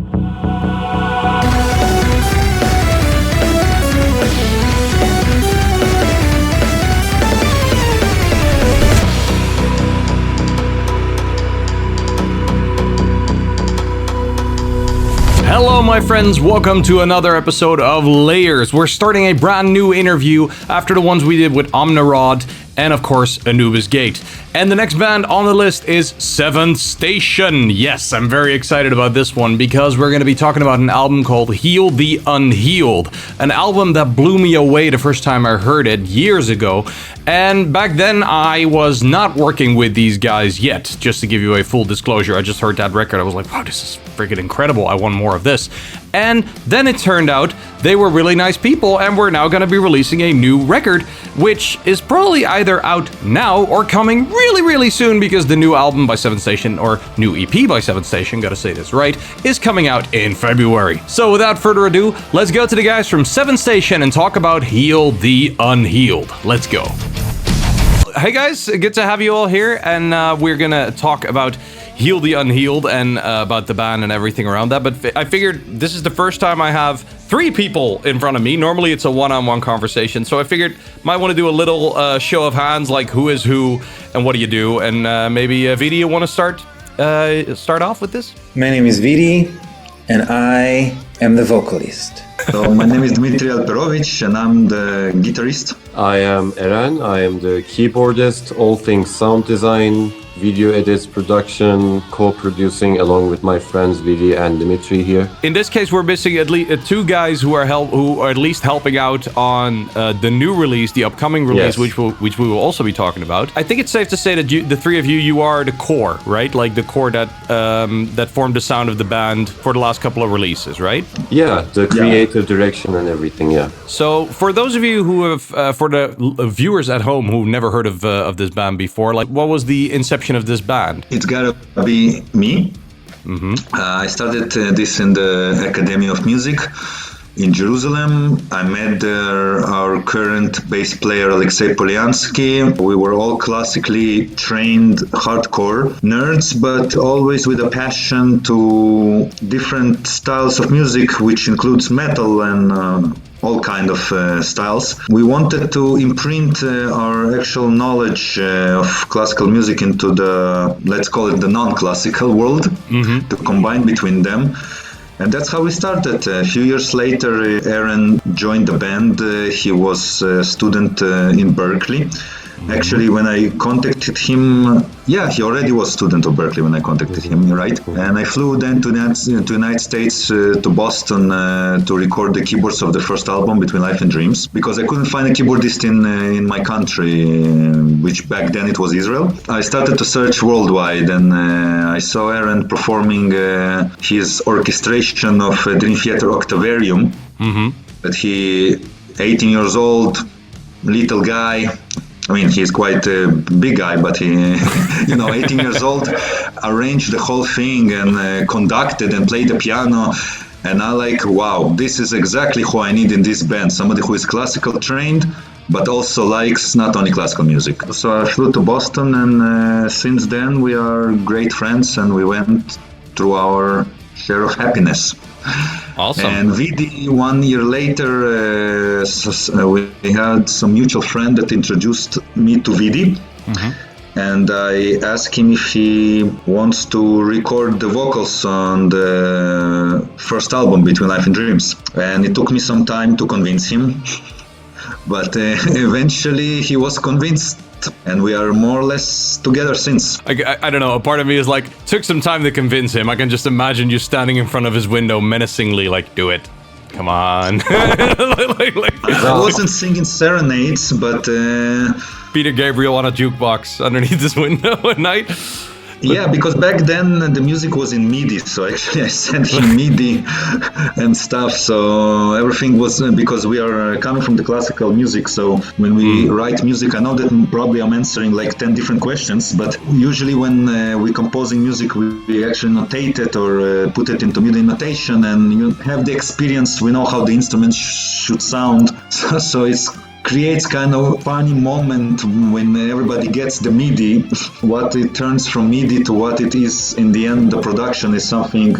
Hello my friends, welcome to another episode of Layers. We're starting a brand new interview after the ones we did with Omnirod and of course Anubis Gate. And the next band on the list is Seventh Station. Yes, I'm very excited about this one because we're going to be talking about an album called Healed the Unhealed. An album that blew me away the first time I heard it years ago. And back then I was not working with these guys yet. Just to give you a full disclosure, I just heard that record. I was like, wow, this is freaking incredible. I want more of this. And then it turned out they were really nice people and we're now going to be releasing a new record, which is probably either out now or coming really soon because the new album by Seventh Station, or new EP by Seventh Station, gotta say this right, is coming out in February. So without further ado, let's go to the guys from Seventh Station and talk about Heal the Unhealed. Let's go. Hey guys, good to have you all here, and we're gonna talk about Heal the Unhealed and about the band and everything around that, but I figured this is the first time I have three people in front of me. Normally it's a one-on-one conversation, so I figured might want to do a little show of hands, like who is who and what do you do, and maybe Vidi, you want to start off with this? My name is Vidi, and I am the vocalist. So my name is Dmitri Alperovich, and I'm the guitarist. I am Eren, I am the keyboardist, all things sound design, video edits, production, co-producing along with my friends Vidi and Dmitri here. In this case, we're missing at least two guys who are at least helping out on the new release, the upcoming release, Yes. which we will also be talking about. I think it's safe to say that the three of you are the core, right? Like the core that that formed the sound of the band for the last couple of releases, right? Yeah, the creative direction and everything, yeah. So for those of you who have, for the viewers at home who've never heard of this band before, like what was the inception of this band? It's gotta be me. Mm-hmm. I started this in the Academy of Music in Jerusalem. I met there our current bass player Alexei Polyansky. We were all classically trained hardcore nerds, but always with a passion to different styles of music, which includes metal and all kind of styles. We wanted to imprint our actual knowledge of classical music into the, let's call it the non-classical world, to combine between them. And that's how we started. A few years later, Eren joined the band. He was a student in Berkeley. Actually, when I contacted him, he already was a student of Berkeley when I contacted him, right? And I flew then to the United States, to Boston, to record the keyboards of the first album, Between Life and Dreams, because I couldn't find a keyboardist in my country, which back then it was Israel. I started to search worldwide, and I saw Eren performing his orchestration of Dream Theater Octavarium. But he, 18 years old, little guy. I mean, he's quite a big guy, but he, 18 years old, arranged the whole thing and conducted and played the piano. And I like, wow, this is exactly who I need in this band. Somebody who is classical trained, but also likes not only classical music. So I flew to Boston, and since then we are great friends, and we went through our share of happiness. Awesome. And Vidi, 1 year later, we had some mutual friend that introduced me to Vidi. And I asked him if he wants to record the vocals on the first album, Between Life and Dreams. And it took me some time to convince him. But eventually he was convinced. And we are more or less together since. I don't know, a part of me is like, took some time to convince him. I can just imagine you standing in front of his window menacingly, like, do it. Come on. I wasn't singing serenades, but... Peter Gabriel on a jukebox underneath his window at night. Yeah, because back then the music was in MIDI, so actually I sent him MIDI and stuff, so everything was, because we are coming from the classical music, so when we write music, I know that probably I'm answering like 10 different questions, but usually when we're composing music, we actually notate it or put it into MIDI notation, and you have the experience, we know how the instruments should sound, so it's creates kind of funny moment when everybody gets the MIDI. What it turns from MIDI to what it is in the end, the production is something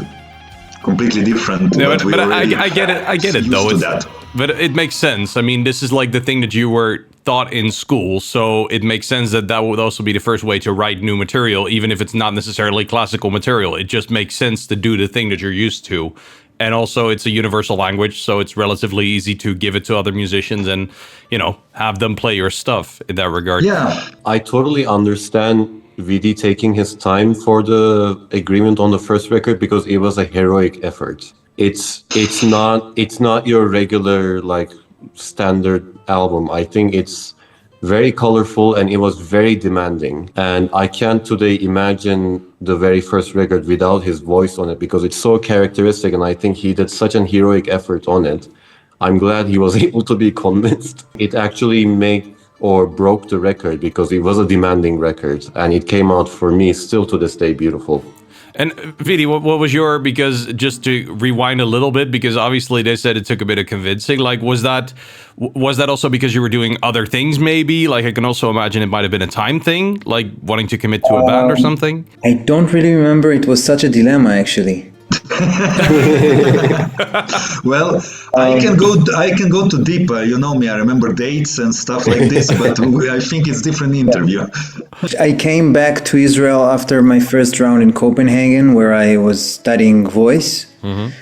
completely different. Yeah, but we but already I get it. I get it used though. to It's, that. but it makes sense. I mean, this is like the thing that you were taught in school, so it makes sense that that would also be the first way to write new material, even if it's not necessarily classical material. It just makes sense to do the thing that you're used to. And also, it's a universal language, so it's relatively easy to give it to other musicians and, you know, have them play your stuff in that regard. Yeah, I totally understand Vidi taking his time for the agreement on the first record because it was a heroic effort. It's not your regular like standard album. I think it's very colorful and it was very demanding. And I can't today imagine the very first record without his voice on it because it's so characteristic and I think he did such an heroic effort on it. I'm glad he was able to be convinced. It actually made or broke the record because it was a demanding record and it came out for me still to this day beautiful. And Vidi, what was your, because just to rewind a little bit, because obviously they said it took a bit of convincing, like was that also because you were doing other things maybe? Like I can also imagine it might have been a time thing, like wanting to commit to a band or something? I don't really remember. It was such a dilemma, actually. well, I can go too deep. You know me. I remember dates and stuff like this, but I think it's different interview. I came back to Israel after my first round in Copenhagen, where I was studying voice.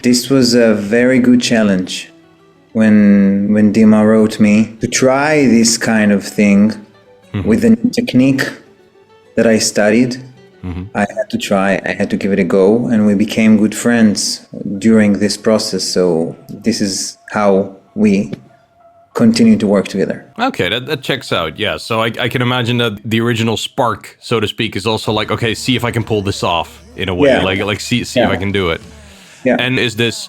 This was a very good challenge when Dima wrote me to try this kind of thing with the new technique that I studied. I had to try, I had to give it a go, and we became good friends during this process. So this is how we continue to work together. Okay, that checks out, yeah. So I can imagine that the original spark, so to speak, is also like, okay, see if I can pull this off in a way, Yeah. like see if I can do it. Yeah. And is this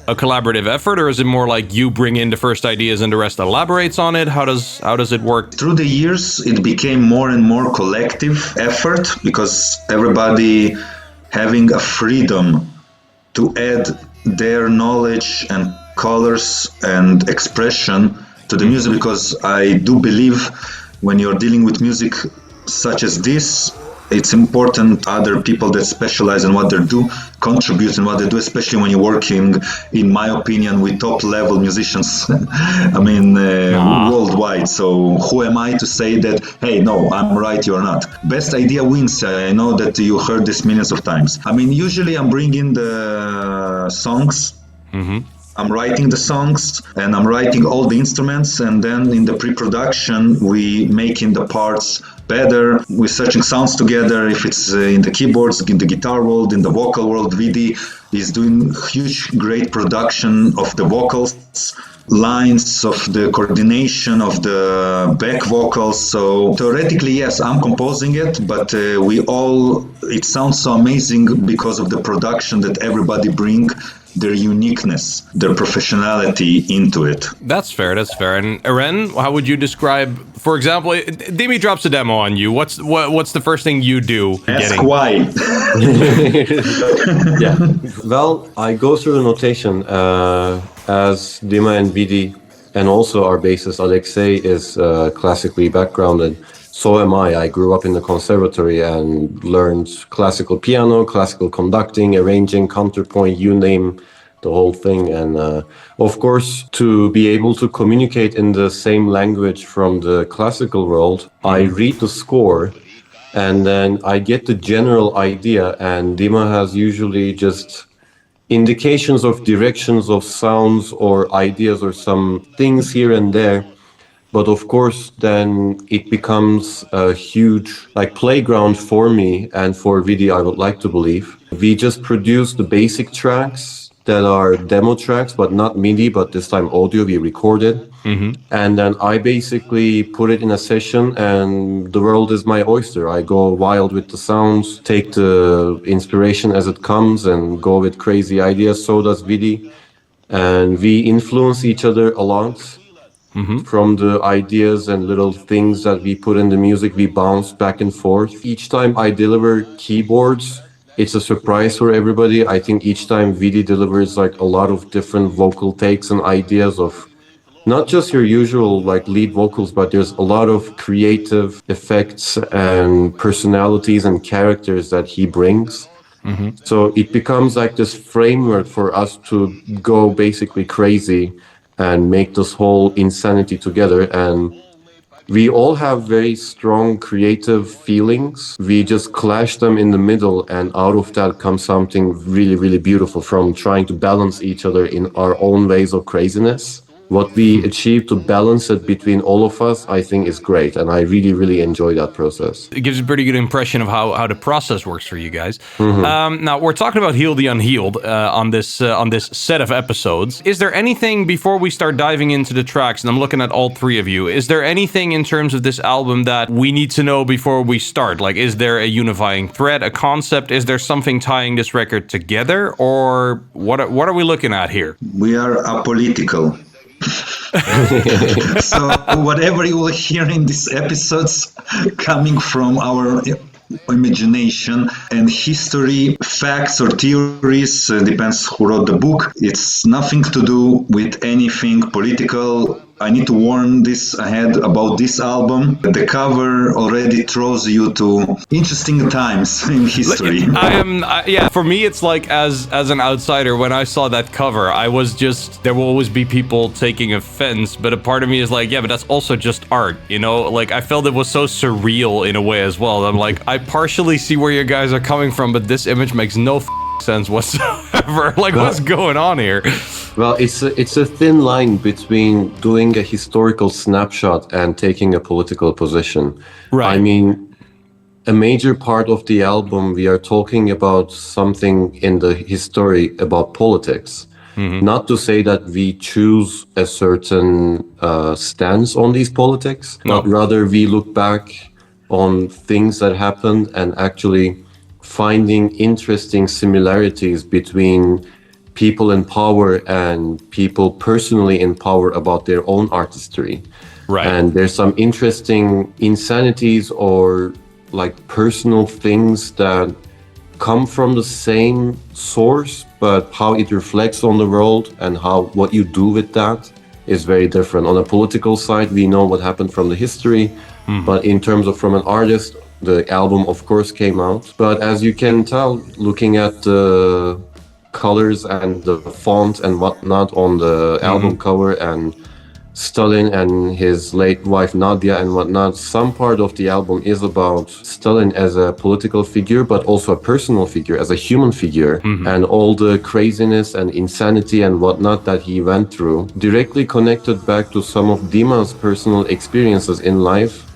a collaborative effort, or is it more like you bring in the first ideas and the rest elaborates on it? How does it work? Through the years, it became more and more collective effort because everybody having a freedom to add their knowledge and colors and expression to the music, because I do believe when you're dealing with music such as this, it's important other people that specialize in what they do contribute in what they do, especially when you're working, in my opinion, with top level musicians. I mean, worldwide. So who am I to say that, hey, no, I'm right, you're not? Best idea wins. I know that you heard this millions of times. I mean, usually I'm bringing the songs. I'm writing the songs and I'm writing all the instruments, and then in the pre-production we making the parts better. We're searching sounds together. If it's in the keyboards, in the guitar world, in the vocal world, Vidi is doing huge, great production of the vocals, lines of the coordination of the back vocals. So theoretically, yes, I'm composing it, but it sounds so amazing because of the production that everybody bring their uniqueness, their professionality into it. That's fair. And Eren, how would you describe, for example, Dimi drops a demo on you. What's the first thing you do? Ask why. Yeah. Well, I go through the notation as Dima and Vidi, and also our bassist Alexei is classically backgrounded. So am I. I grew up in the conservatory and learned classical piano, classical conducting, arranging, counterpoint, you name the whole thing. And of course, to be able to communicate in the same language from the classical world, I read the score and then I get the general idea. And Dima has usually just indications of directions of sounds or ideas or some things here and there. But of course, then it becomes a huge playground for me and for Vidi, I would like to believe. We just produce the basic tracks that are demo tracks, but not MIDI, but this time audio we recorded. And then I basically put it in a session and the world is my oyster. I go wild with the sounds, take the inspiration as it comes and go with crazy ideas. So does Vidi. And we influence each other a lot. From the ideas and little things that we put in the music, we bounce back and forth. Each time I deliver keyboards, it's a surprise for everybody. I think each time Vidi delivers a lot of different vocal takes and ideas of not just your usual lead vocals, but there's a lot of creative effects and personalities and characters that he brings. So it becomes like this framework for us to go basically crazy and make this whole insanity together. And we all have very strong creative feelings. We just clash them in the middle, and out of that comes something really, really beautiful from trying to balance each other in our own ways of craziness. What we achieve to balance it between all of us, I think, is great, and I really, really enjoy that process. It gives a pretty good impression of how the process works for you guys. Now we're talking about Heal the Unhealed on this set of episodes. Is there anything before we start diving into the tracks? And I'm looking at all three of you. Is there anything in terms of this album that we need to know before we start? Like, is there a unifying thread, a concept? Is there something tying this record together, or what are we looking at here? We are apolitical. So whatever you will hear in these episodes coming from our imagination and history, facts or theories, depends who wrote the book. It's nothing to do with anything political. I need to warn this ahead about this album. The cover already throws you to interesting times in history. For me, it's like as an outsider, when I saw that cover, I was just, there will always be people taking offense, but a part of me is like, yeah, but that's also just art, you know? Like, I felt it was so surreal in a way as well. I'm like, I partially see where you guys are coming from, but this image makes no sense whatsoever. Like, what's going on here? Well, it's a thin line between doing a historical snapshot and taking a political position. Right. I mean, a major part of the album, we are talking about something in the history about politics. Not to say that we choose a certain stance on these politics, but rather we look back on things that happened and actually finding interesting similarities between people in power and people personally in power about their own artistry. Right. And there's some interesting insanities or like personal things that come from the same source, but how it reflects on the world and what you do with that is very different. On a political side, we know what happened from the history, but in terms of from an artist, the album of course came out. But as you can tell, looking at the colors and the font and whatnot on the album cover, and Stalin and his late wife Nadia and whatnot, some part of the album is about Stalin as a political figure, but also a personal figure, as a human figure, and all the craziness and insanity and whatnot that he went through, directly connected back to some of Dima's personal experiences in life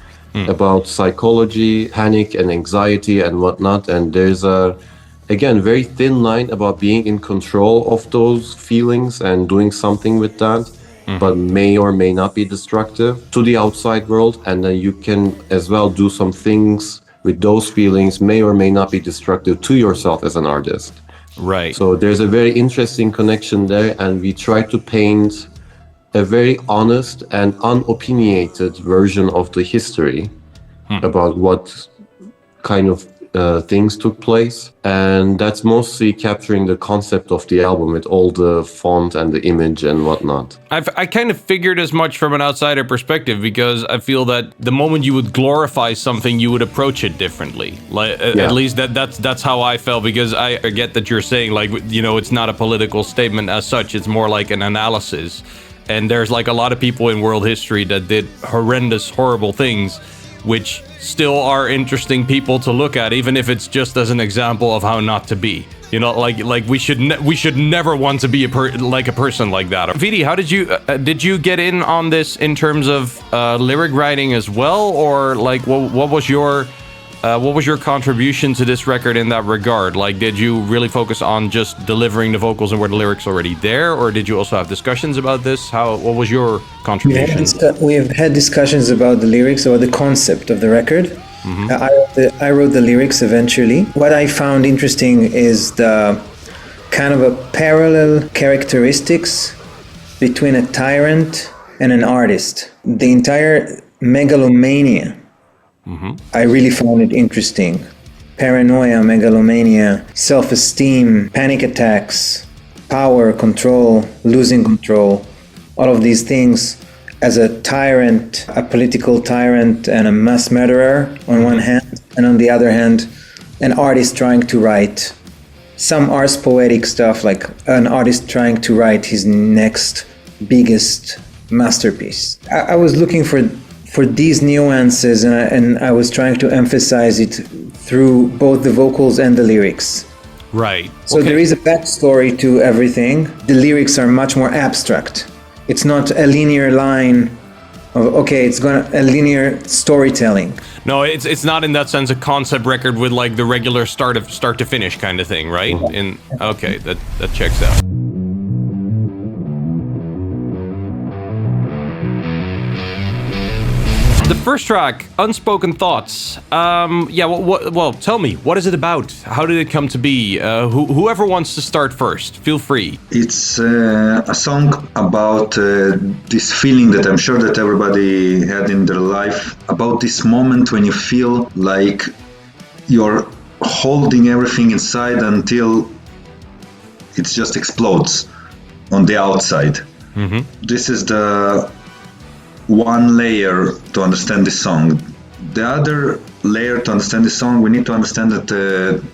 about psychology, panic and anxiety and whatnot. And there's again, very thin line about being in control of those feelings and doing something with that, but may or may not be destructive to the outside world. And then you can as well do some things with those feelings, may or may not be destructive to yourself as an artist. Right. So there's a very interesting connection there, and we try to paint a very honest and unopinionated version of the history about what kind of things took place, and that's mostly capturing the concept of the album with all the font and the image and whatnot. I kind of figured as much from an outsider perspective, because I feel that the moment you would glorify something, you would approach it differently. Like at least that's how I felt, because I get that you're saying, like, you know, it's not a political statement as such, it's more like an analysis. And there's like a lot of people in world history that did horrendous, horrible things, which still are interesting people to look at, even if it's just as an example of how not to be. You know, like we should never want to be a person like that. Vidi, how did you get in on this in terms of lyric writing as well, or like what was your contribution to this record in that regard? Like, did you really focus on just delivering the vocals and were the lyrics already there, or did you also have discussions about this? What was your contribution? We have had discussions about the lyrics or the concept of the record. I wrote the lyrics eventually. What I found interesting is the kind of a parallel characteristics between a tyrant and an artist. The entire megalomania. I really found it interesting. Paranoia, megalomania, self-esteem, panic attacks, power, control, losing control, all of these things as a tyrant, a political tyrant and a mass murderer on one hand, and on the other hand, an artist trying to write some ars poetic stuff, like an artist trying to write his next biggest masterpiece. I was looking for these nuances, and I was trying to emphasize it through both the vocals and the lyrics. Right. So there is a backstory to everything. The lyrics are much more abstract. It's not a linear line of, it's a linear storytelling. No, it's not in that sense a concept record with like the regular start to finish kind of thing, right? Okay, that checks out. The first track, Unspoken Thoughts. Well, tell me, what is it about? How did it come to be? Whoever wants to start first, feel free. It's a song about this feeling that I'm sure that everybody had in their life, about this moment when you feel like you're holding everything inside until it just explodes on the outside. Mm-hmm. This is the one layer to understand this song. The other layer to understand this song, we need to understand that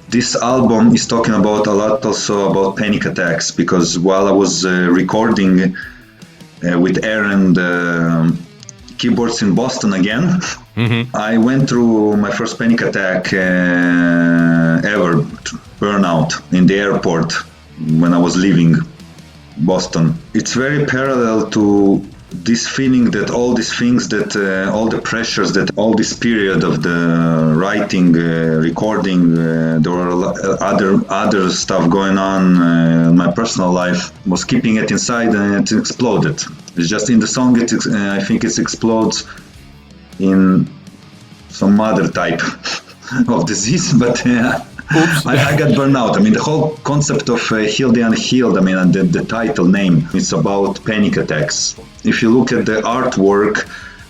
this album is talking about a lot also about panic attacks, because while I was recording with Eren keyboards in Boston again, mm-hmm. I went through my first panic attack ever, burnout in the airport when I was leaving Boston. It's very parallel to this feeling that all these things that all the pressures that all this period of the writing, recording, there were other stuff going on in my personal life, was keeping it inside, and it exploded. It's just in the song, I think it explodes in some other type of disease, but I got burned out. I mean, the whole concept of Healed and Unhealed, I mean, and the title name, it's about panic attacks. If you look at the artwork,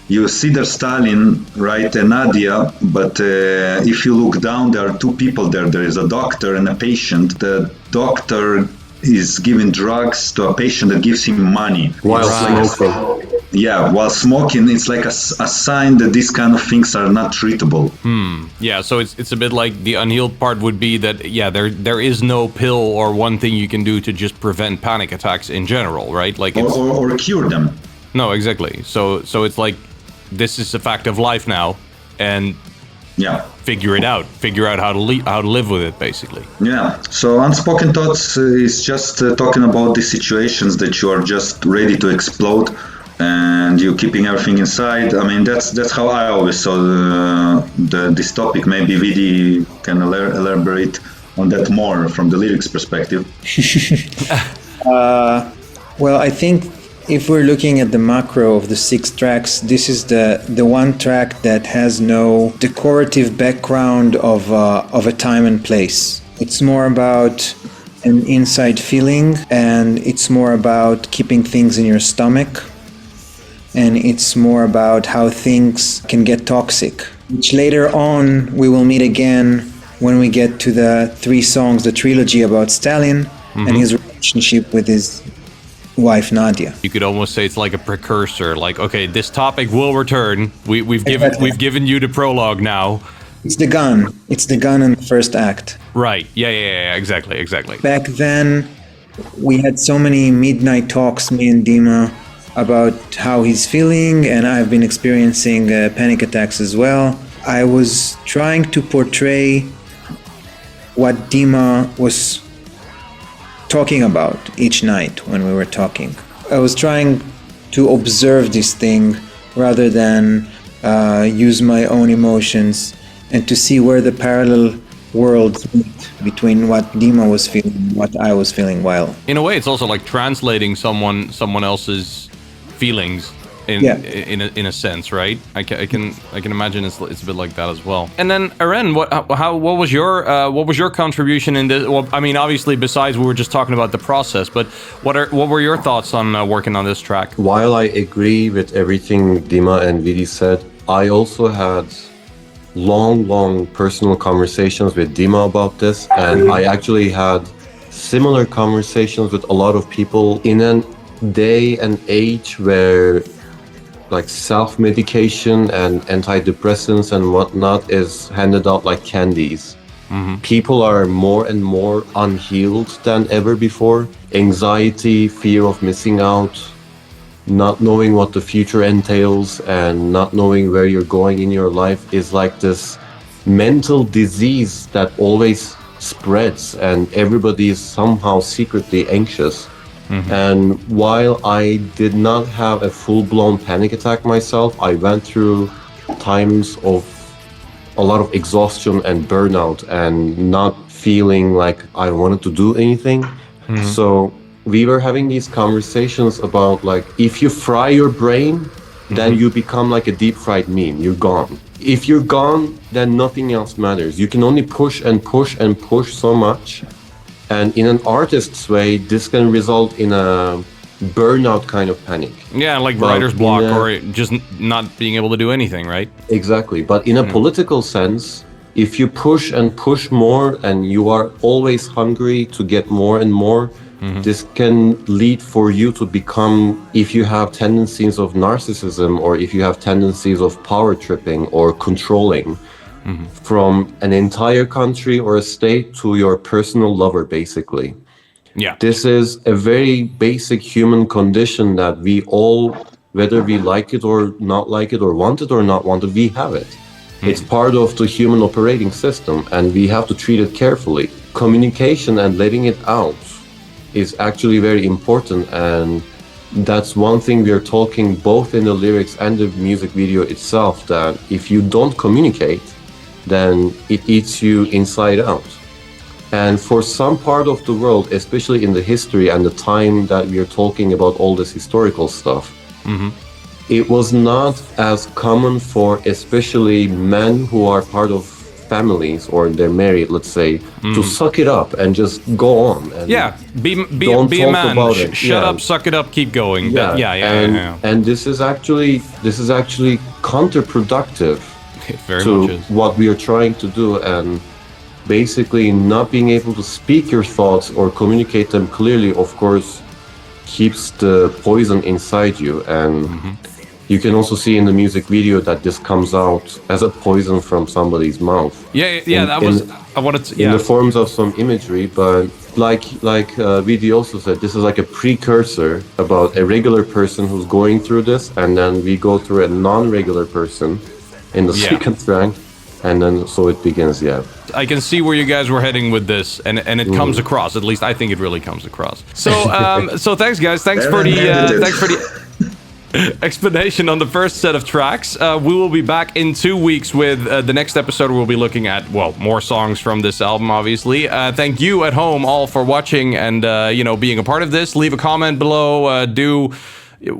you see there's Stalin, right, and Nadia, but if you look down, there are two people there. There is a doctor and a patient. The doctor is giving drugs to a patient that gives him money. While smoking. While smoking, it's like a sign that these kind of things are not treatable. Yeah, so it's a bit like the Unhealed part would be that, there is no pill or one thing you can do to just prevent panic attacks in general, right? Like or cure them. No, exactly. So it's like, this is a fact of life now, and figure it out. Figure out how to live with it, basically. Yeah. So Unspoken Thoughts is just talking about the situations that you are just ready to explode, and you're keeping everything inside. I mean, that's how I always saw this topic. Maybe Vidi can elaborate on that more from the lyrics perspective. Well, I think if we're looking at the macro of the 6 tracks, this is the one track that has no decorative background of a time and place. It's more about an inside feeling, and it's more about keeping things in your stomach, and it's more about how things can get toxic, which later on we will meet again when we get to the 3 songs, the trilogy about Stalin, mm-hmm. and his relationship with his wife Nadia. You could almost say it's like a precursor, like, okay, this topic will return. We've given you the prologue now. It's the gun in the first act. Right. Yeah, exactly. Back then we had so many midnight talks, me and Dima, about how he's feeling, and I've been experiencing panic attacks as well. I was trying to portray what Dima was talking about each night when we were talking. I was trying to observe this thing rather than use my own emotions, and to see where the parallel worlds meet between what Dima was feeling and what I was feeling. While in a way, it's also like translating someone else's feelings in a sense, right? I can imagine it's a bit like that as well. And then Eren, what was your contribution in this? Well, I mean, obviously, besides we were just talking about the process, but what were your thoughts on working on this track? While I agree with everything Dima and Vidi said, I also had long personal conversations with Dima about this, and I actually had similar conversations with a lot of people in a day and age where like self-medication and antidepressants and whatnot is handed out like candies. People are more and more unhealed than ever before. Anxiety, fear of missing out, not knowing what the future entails, and not knowing where you're going in your life is like this mental disease that always spreads, and everybody is somehow secretly anxious. And while I did not have a full-blown panic attack myself, I went through times of a lot of exhaustion and burnout and not feeling like I wanted to do anything. So we were having these conversations about, like, if you fry your brain, then you become like a deep fried meme. You're gone. If you're gone, then nothing else matters. You can only push and push and push so much. And in an artist's way, this can result in a burnout kind of panic. Yeah, like But writer's block, in a- or just not being able to do anything, right? Exactly. But in a political sense, if you push and push more and you are always hungry to get more and more, this can lead for you to become, if you have tendencies of narcissism or if you have tendencies of power tripping or controlling, from an entire country or a state to your personal lover, basically. Yeah. This is a very basic human condition that we all, whether we like it or not like it or want it or not want it, we have it. It's part of the human operating system and we have to treat it carefully. Communication and letting it out is actually very important, and that's one thing we are talking both in the lyrics and the music video itself, that if you don't communicate, then it eats you inside out. And for some part of the world, especially in the history and the time that we are talking about all this historical stuff, it was not as common for especially men who are part of families or they're married, let's say, to suck it up and just go on. And Yeah, be don't a talk man. about it. Shut Yeah. up, suck it up, keep going. Yeah, Yeah. and this is actually counterproductive Very to much is. what we are trying to do, and basically not being able to speak your thoughts or communicate them clearly, of course, keeps the poison inside you. And you can also see in the music video that this comes out as a poison from somebody's mouth. Yeah. That was. I wanted to. In Yeah. the forms of some imagery, but like Vidi also said, this is like a precursor about a regular person who's going through this, and then we go through a non-regular person in the Yeah. second track, and then so it begins. Yeah. I can see where you guys were heading with this, and it comes across. At least I think it really comes across. So so thanks guys. Thanks for the explanation on the first set of tracks. We will be back in 2 weeks with the next episode. We'll be looking at, well, more songs from this album, obviously. Thank you at home all for watching and being a part of this. Leave a comment below. Do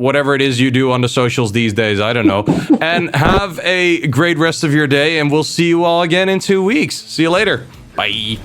whatever it is you do on the socials these days. I don't know. And have a great rest of your day, and we'll see you all again in 2 weeks. See you later. Bye.